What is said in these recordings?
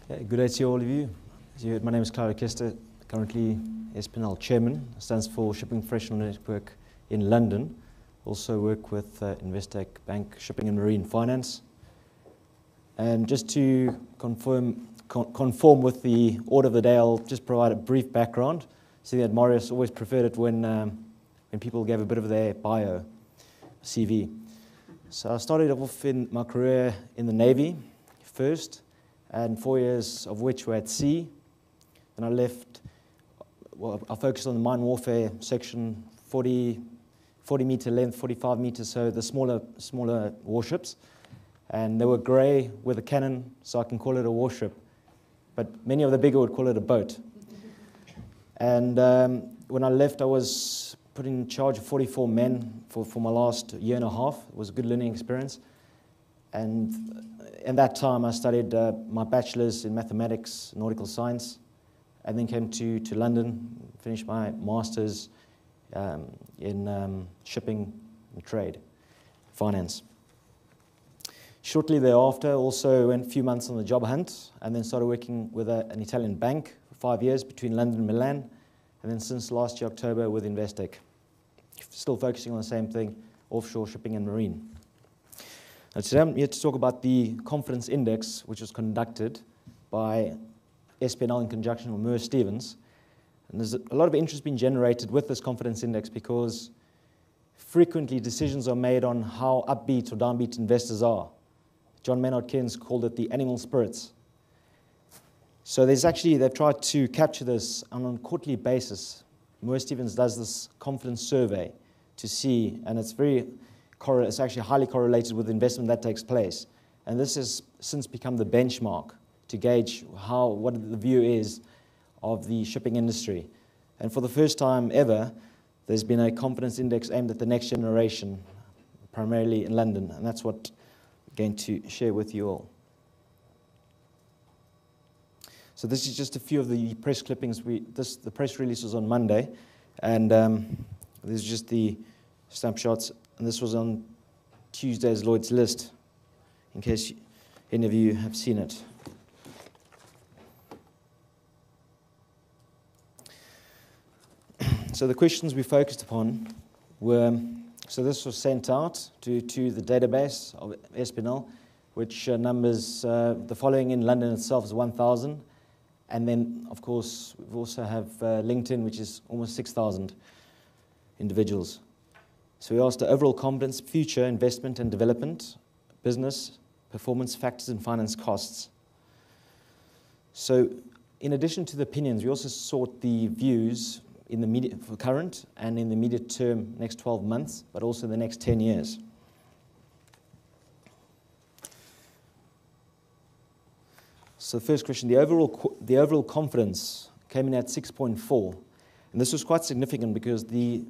Good day to all of you. As you heard, my name is Claudio, Chiste, currently SPNL Chairman, stands for Shipping Professional Network in London. Also work with Investec Bank Shipping and Marine Finance. And just to conform with the order of the day, I'll just provide a brief background. See that Marius always preferred it when people gave a bit of their bio, CV. So I started off in my career in the Navy first, and 4 years of which were at sea. Then I left, well, I focused on the mine warfare section, 40 meter length, 45 meters, so the smaller warships. And they were grey with a cannon, so I can call it a warship. But many of the bigger would call it a boat. And when I left, I was put in charge of 44 men for my last year and a half. It was a good learning experience. And in that time, I studied my bachelor's in mathematics, nautical science, and then came to London, finished my master's in shipping and trade, finance. Shortly thereafter, also went a few months on the job hunt, and then started working with an Italian bank for 5 years between London and Milan, and then since last year, October, with Investec. Still focusing on the same thing, offshore shipping and marine. Now, today I'm here to talk about the confidence index, which was conducted by SPNL in conjunction with Mercer Stevens. And there's a lot of interest being generated with this confidence index because frequently decisions are made on how upbeat or downbeat investors are. John Maynard Keynes called it the animal spirits. So they've tried to capture this on a quarterly basis. Mercer Stevens does this confidence survey to see, and it's actually highly correlated with the investment that takes place. And this has since become the benchmark to gauge what the view is of the shipping industry. And for the first time ever, there's been a confidence index aimed at the next generation, primarily in London. And that's what I'm going to share with you all. So this is just a few of the press clippings. The press release was on Monday. And this is just the snapshots. And this was on Tuesday's Lloyd's list, in case any of you have seen it. So the questions we focused upon were, so this was sent out to the database of SPNL, which numbers the following in London itself is 1,000. And then, of course, we also have LinkedIn, which is almost 6,000 individuals. So we asked the overall confidence, future, investment and development, business, performance factors and finance costs. So in addition to the opinions, we also sought the views in the for current and in the immediate term, next 12 months, but also the next 10 years. So the first question, the overall confidence came in at 6.4. And this was quite significant because the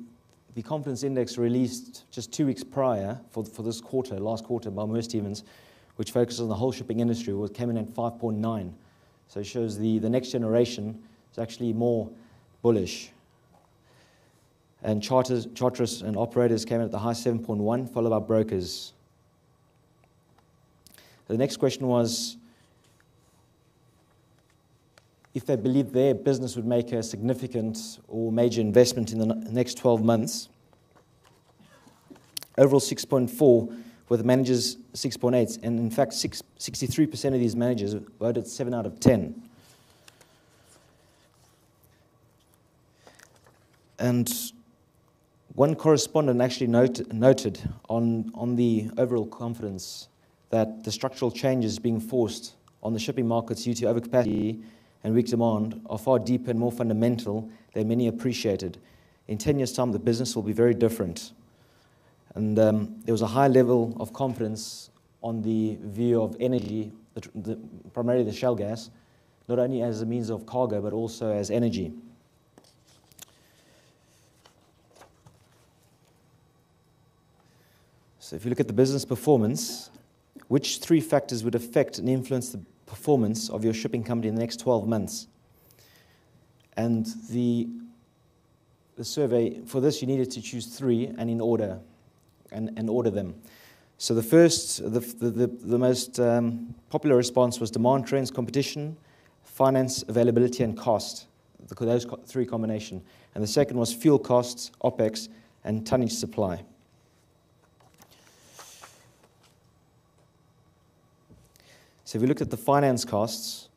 confidence index released just 2 weeks prior for this quarter, last quarter, by Mercer Stevens, which focuses on the whole shipping industry, came in at 5.9. So it shows the next generation is actually more bullish. And charters and operators came in at the high 7.1, followed by brokers. The next question was if they believe their business would make a significant or major investment in the next 12 months. Overall 6.4, with managers 6.8, and in fact 63% of these managers voted 7 out of 10. And one correspondent actually noted on the overall confidence that the structural changes being forced on the shipping markets due to overcapacity and weak demand are far deeper and more fundamental than many appreciated. In 10 years' time, the business will be very different. And there was a high level of confidence on the view of energy, primarily the shale gas, not only as a means of cargo, but also as energy. So if you look at the business performance, which 3 factors would affect and influence the performance of your shipping company in the next 12 months? And the survey, for this you needed to choose 3 and in order, and order them. So the most popular response was demand trends, competition, finance availability, and cost. Those three combination. And the second was fuel costs, OPEX, and tonnage supply. So if we look at the finance costs,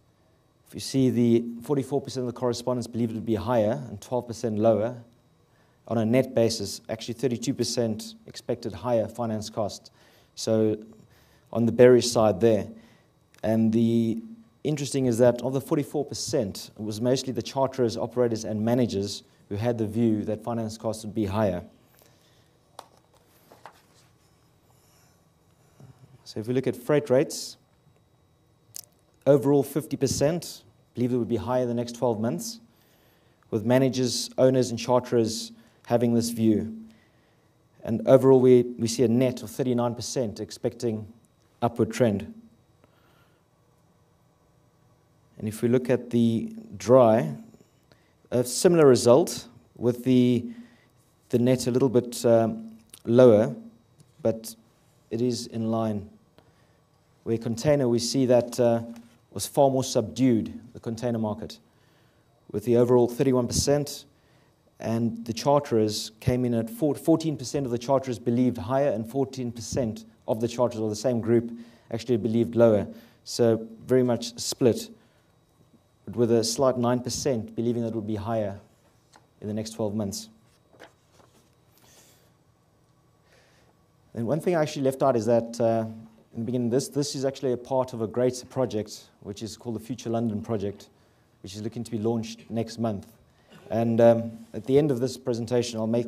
if you see the 44% of the correspondents believed it would be higher and 12% lower. On a net basis, actually 32% expected higher finance cost. So on the bearish side there. And the interesting is that of the 44%, it was mostly the charterers, operators, and managers who had the view that finance costs would be higher. So if we look at freight rates, overall 50% believe it would be higher in the next 12 months, with managers, owners, and charterers having this view. And overall, we see a net of 39% expecting upward trend. And if we look at the dry, a similar result with the net a little bit lower, but it is in line. Where container, we see that was far more subdued, the container market, with the overall 31%, and the charterers came in at 14% of the charterers believed higher, and 14% of the charterers, or the same group, actually believed lower. So very much split, but with a slight 9% believing that it would be higher in the next 12 months. And one thing I actually left out is that in the beginning, this is actually a part of a great project, which is called the Future London Project, which is looking to be launched next month. And at the end of this presentation, I'll make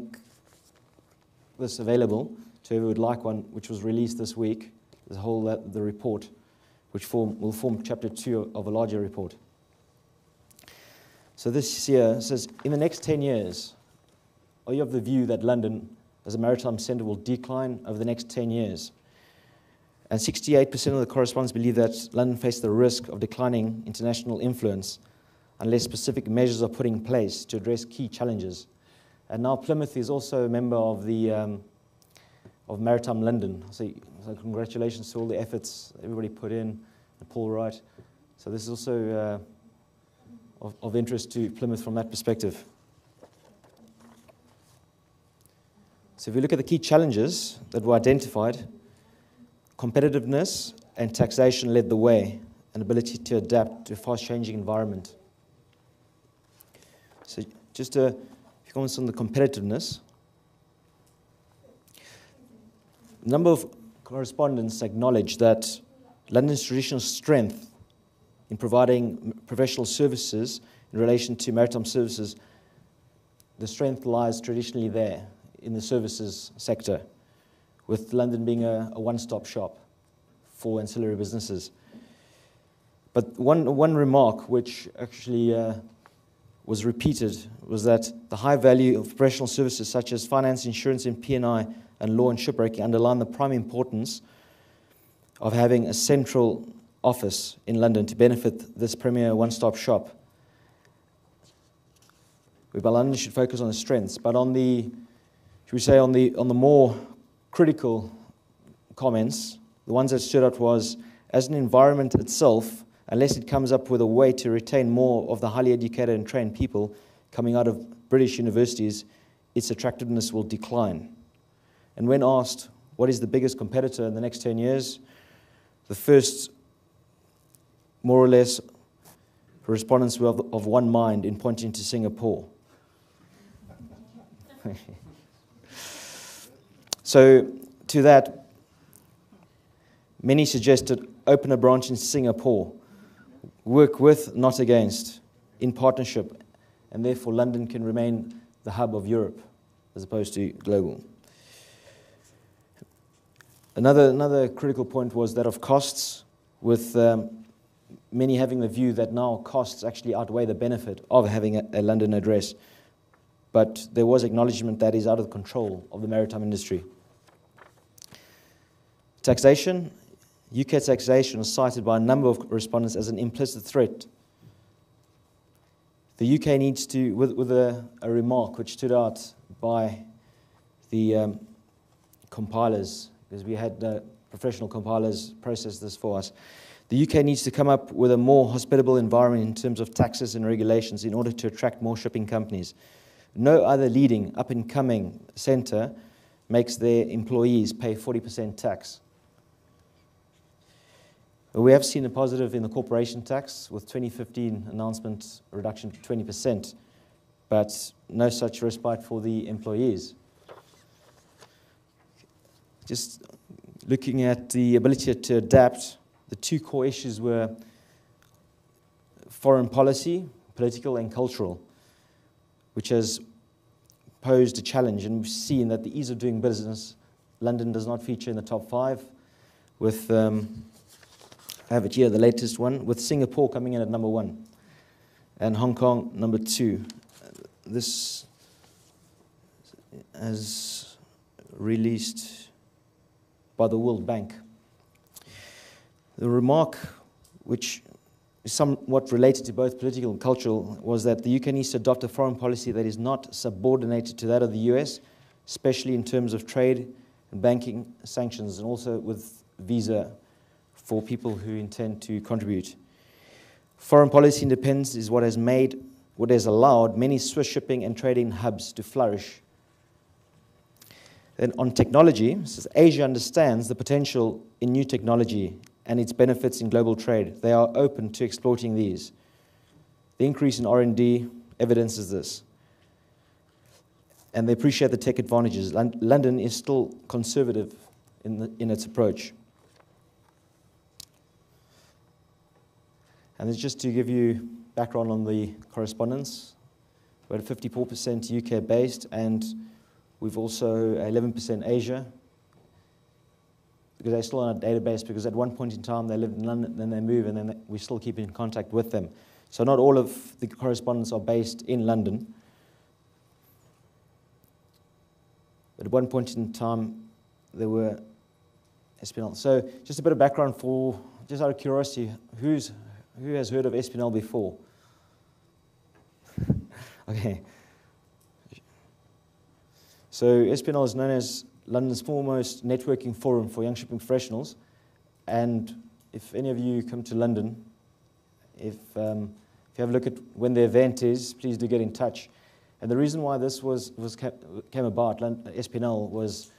this available to whoever would like one, which was released this week, the report, which will form chapter 2 of a larger report. So this here says, in the next 10 years, are you of the view that London as a maritime centre will decline over the next 10 years? And 68% of the correspondents believe that London faces the risk of declining international influence unless specific measures are put in place to address key challenges. And now Plymouth is also a member of the of Maritime London. So congratulations to all the efforts everybody put in, and Paul Wright. So this is also of interest to Plymouth from that perspective. So if we look at the key challenges that were identified, competitiveness and taxation led the way, and ability to adapt to a fast-changing environment. So just a few comments on the competitiveness. A number of correspondents acknowledge that London's traditional strength in providing professional services in relation to maritime services, the strength lies traditionally there in the services sector, with London being a one-stop shop for ancillary businesses. But one remark which actually was repeated was that the high value of professional services such as finance, insurance, and P&I, and law and shipbreaking underline the prime importance of having a central office in London to benefit this premier one-stop shop. Whereby London should focus on the strengths, but on the, should we say, on the more critical comments, the ones that stood out was, as an environment itself, unless it comes up with a way to retain more of the highly educated and trained people coming out of British universities, its attractiveness will decline. And when asked, what is the biggest competitor in the next 10 years, the first, more or less, respondents were of one mind in pointing to Singapore. So, to that, many suggested open a branch in Singapore, work with, not against, in partnership, and therefore London can remain the hub of Europe as opposed to global. Another critical point was that of costs, with many having the view that now costs actually outweigh the benefit of having a London address. But there was acknowledgement that is out of the control of the maritime industry. Taxation. UK taxation was cited by a number of respondents as an implicit threat. The UK needs to, with a remark which stood out by the compilers, because we had professional compilers process this for us. The UK needs to come up with a more hospitable environment in terms of taxes and regulations in order to attract more shipping companies. No other leading up-and-coming centre makes their employees pay 40% tax. We have seen a positive in the corporation tax with 2015 announcement reduction to 20%, but no such respite for the employees. Just looking at the ability to adapt, the two core issues were foreign policy, political and cultural, which has posed a challenge, and we've seen that the ease of doing business, London does not feature in the top 5, with, I have it here, the latest one, with Singapore coming in at number 1, and Hong Kong number 2. This as released by the World Bank. The remark, which is somewhat related to both political and cultural, was that the UK needs to adopt a foreign policy that is not subordinated to that of the US, especially in terms of trade and banking sanctions, and also with visa for people who intend to contribute. Foreign policy independence is what has allowed many Swiss shipping and trading hubs to flourish. Then on technology, it says Asia understands the potential in new technology and its benefits in global trade. They are open to exploiting these. The increase in R&D evidences this. And they appreciate the tech advantages. London is still conservative in its approach. And just to give you background on the correspondence, we're at 54% UK based, and we've also 11% Asia, because they're still on a database, because at one point in time they lived in London, then they move, and then we still keep in contact with them. So not all of the correspondents are based in London. But at one point in time, there were SPNL. So just a bit of background for, just out of curiosity, who has heard of SPNL before? Okay. So SPNL is known as London's foremost networking forum for young shipping professionals. And if any of you come to London, if you have a look at when the event is, please do get in touch. And the reason why this came about, SPNL, was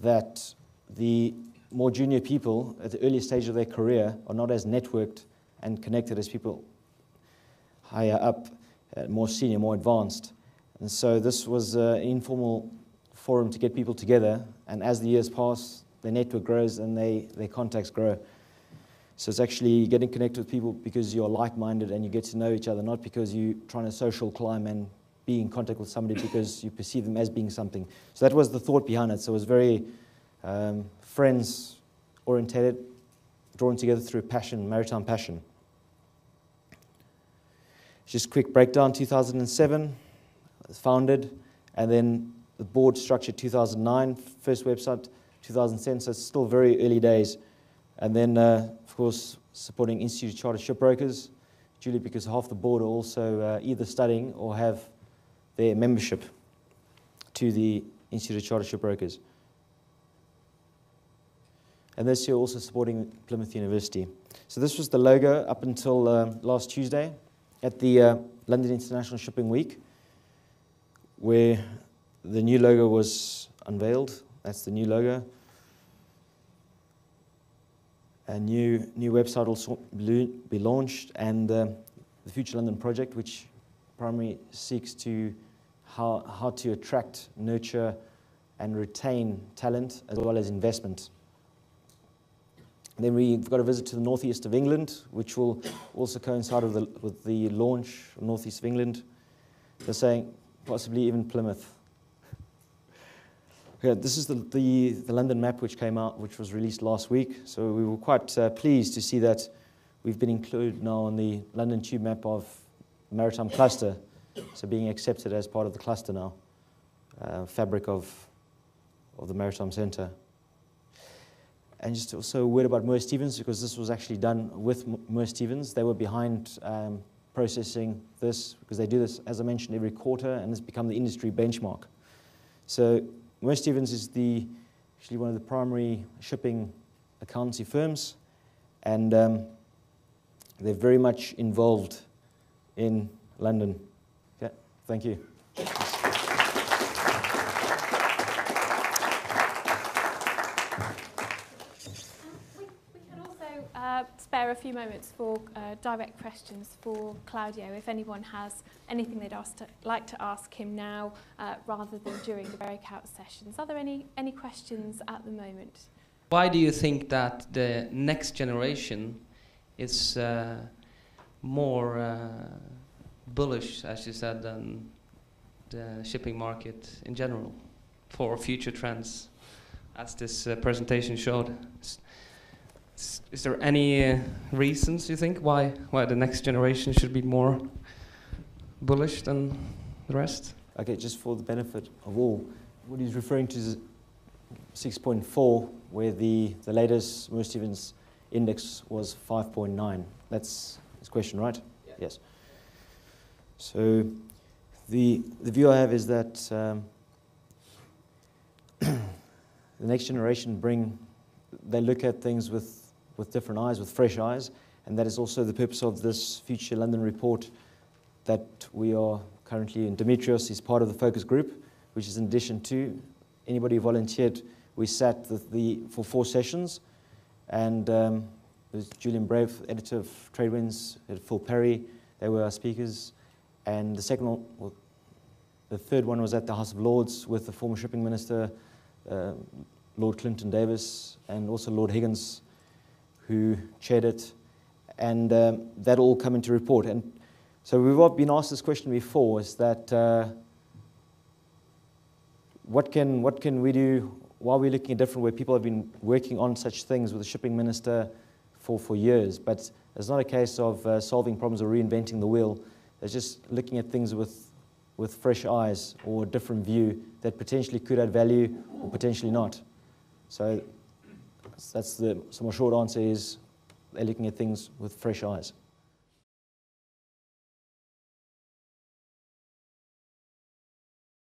that the more junior people at the early stage of their career are not as networked and connected as people higher up, more senior, more advanced. And so this was an informal forum to get people together, and as the years pass, their network grows and their contacts grow. So it's actually getting connected with people because you're like-minded and you get to know each other, not because you're trying to social climb and be in contact with somebody because you perceive them as being something. So that was the thought behind it. So it was very friends-orientated, drawn together through passion, maritime passion. Just quick breakdown, 2007, founded, and then the board structure 2009, first website 2010, so it's still very early days. And then, of course, supporting Institute of Chartered Shipbrokers, Julie, because half the board are also either studying or have their membership to the Institute of Chartered Shipbrokers. And this year also supporting Plymouth University. So this was the logo up until last Tuesday at the London International Shipping Week, where the new logo was unveiled. That's the new logo. A new website will also be launched, and the Future London project, which primarily seeks to how to attract, nurture, and retain talent as well as investment. Then we've got a visit to the northeast of England, which will also coincide with the launch of northeast of England. They're saying possibly even Plymouth. Okay, this is the London map which came out, which was released last week. So we were quite pleased to see that we've been included now on the London Tube map of Maritime Cluster, so being accepted as part of the cluster now, fabric of the Maritime Centre. And just also a word about Moore Stevens, because this was actually done with Moore Stevens. They were behind processing this, because they do this, as I mentioned, every quarter, and it's become the industry benchmark. So Moore Stevens is the actually one of the primary shipping accountancy firms, and they're very much involved in London. Okay, thank you. We can also spare a few moments for direct questions for Claudio, if anyone has anything they'd like to ask him now rather than during the breakout sessions. Are there any questions at the moment? Why do you think that the next generation is more bullish, as you said, than the shipping market in general for future trends, as this presentation showed? Is there any reasons, you think, why the next generation should be more bullish than the rest? Okay, just for the benefit of all, what he's referring to is 6.4, where the latest Mercer-Stevens index was 5.9. That's his question, right? Yeah. Yes. So the view I have is that the next generation they look at things with different eyes, with fresh eyes, and that is also the purpose of this Future London report that we are currently in. Demetrios is part of the focus group, which is in addition to anybody who volunteered. We sat for 4 sessions, and there's Julian Brave, editor of Tradewinds, Phil Perry, they were our speakers, and the second one, well, the third one was at the House of Lords with the former shipping minister, Lord Clinton Davis, and also Lord Higgins, who chaired it, and that all come into report. And so we've all been asked this question before, is that what can we do? Why are we looking at different, where people have been working on such things with the shipping minister for years? But it's not a case of solving problems or reinventing the wheel. It's just looking at things with fresh eyes or a different view that potentially could add value or potentially not. So my short answer is they're looking at things with fresh eyes.